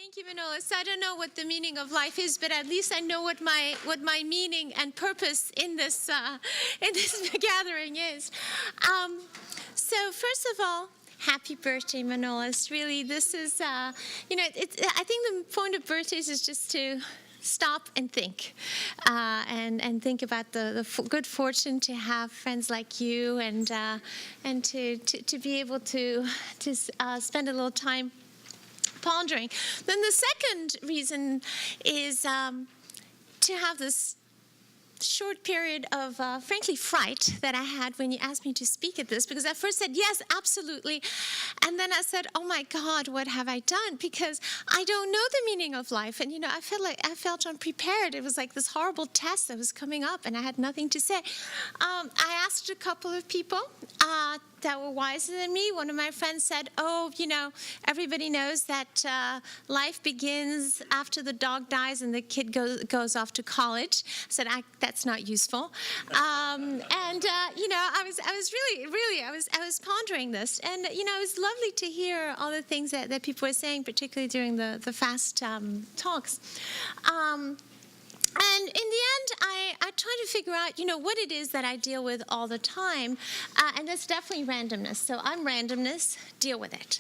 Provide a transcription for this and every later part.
Thank you, Manolis. So I don't know what the meaning of life is, but at least I know what my meaning and purpose in this gathering is. So first of all, happy birthday, Manolis. Really, this is I think the point of birthdays is just to stop and think, and think about the good fortune to have friends like you, and to be able to spend a little time pondering. Then the second reason is to have this short period of, frankly, fright that I had when you asked me to speak at this, because I first said, yes, absolutely. And then I said, oh my God, what have I done? Because I don't know the meaning of life. And, I felt unprepared. It was like this horrible test that was coming up, and I had nothing to say. I asked a couple of people that were wiser than me. One of my friends said, oh, everybody knows that life begins after the dog dies and the kid goes off to college. I said, that's not useful. I was pondering this, and it was lovely to hear all the things that people were saying, particularly during the fast talks. And in the end, I try to figure out, what it is that I deal with all the time, and that's definitely randomness. So I'm randomness, deal with it.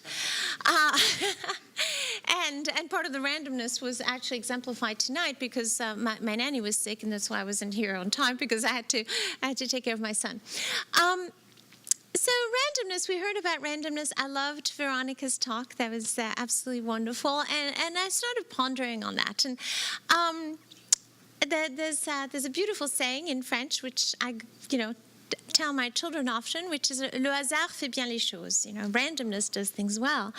And part of the randomness was actually exemplified tonight because my nanny was sick, and that's why I wasn't here on time, because I had to take care of my son. So randomness, we heard about randomness. I loved Veronica's talk. That was absolutely wonderful, and I started pondering on that. And there's a beautiful saying in French, which I, tell my children often, which is le hasard fait bien les choses. Randomness does things well.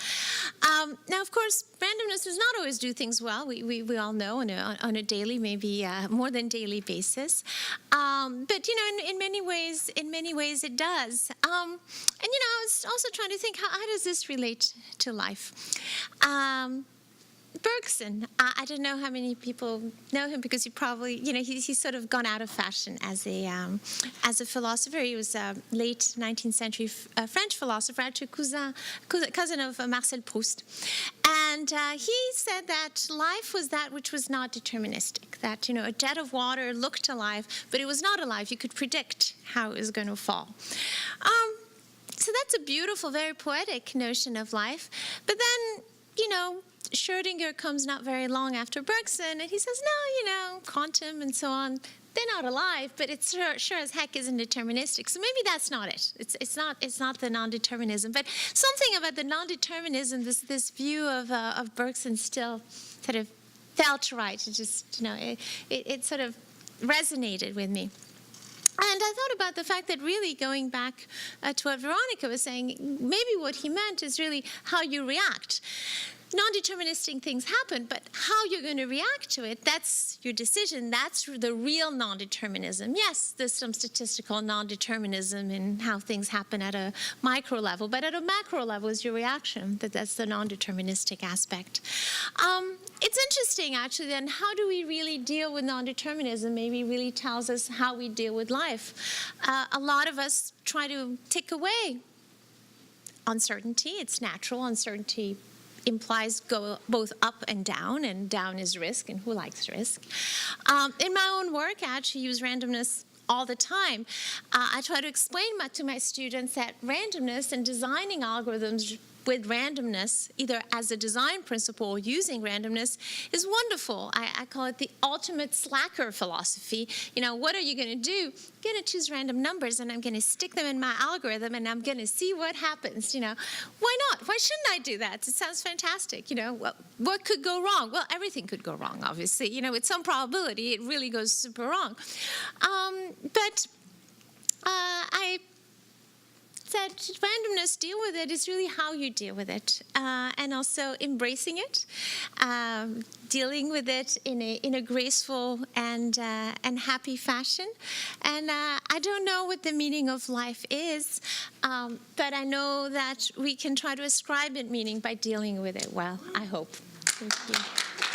Now, of course, randomness does not always do things well. We all know on a daily, maybe more than daily basis. But in many ways it does. And I was also trying to think, how does this relate to life? Bergson, I don't know how many people know him, because he probably, he's sort of gone out of fashion as a philosopher. He was a late 19th century French philosopher, actually cousin of Marcel Proust. And he said that life was that which was not deterministic, that, a jet of water looked alive, but it was not alive. You could predict how it was going to fall. So that's a beautiful, very poetic notion of life. But then, Schrödinger comes not very long after Bergson, and he says, no, quantum and so on, they're not alive, but it sure as heck isn't deterministic. So maybe that's not it. It's not the non-determinism. But something about the non-determinism, this view of Bergson still sort of felt right. It just, it sort of resonated with me. And I thought about the fact that really, going back to what Veronica was saying, maybe what he meant is really how you react. Non-deterministic things happen, but how you're going to react to it, that's your decision. That's the real non-determinism. Yes, there's some statistical non-determinism in how things happen at a micro level, but at a macro level is your reaction. That's the non-deterministic aspect. It's interesting, actually, then, how do we really deal with non-determinism? Maybe really tells us how we deal with life. A lot of us try to tick away uncertainty. It's natural. Uncertainty implies go both up and down is risk, and who likes risk? In my own work, I actually use randomness all the time. I try to explain to my students that randomness and designing algorithms with randomness, either as a design principle or using randomness, is wonderful. I call it the ultimate slacker philosophy. What are you going to do? I'm going to choose random numbers, and I'm going to stick them in my algorithm, and I'm going to see what happens. Why not? Why shouldn't I do that? It sounds fantastic. What could go wrong? Well, everything could go wrong, obviously. With some probability, it really goes super wrong. But I said randomness, deal with it, is really how you deal with it, and also embracing it, dealing with it in a graceful and happy fashion. And I don't know what the meaning of life is, but I know that we can try to ascribe it meaning by dealing with it well, I hope. Thank you.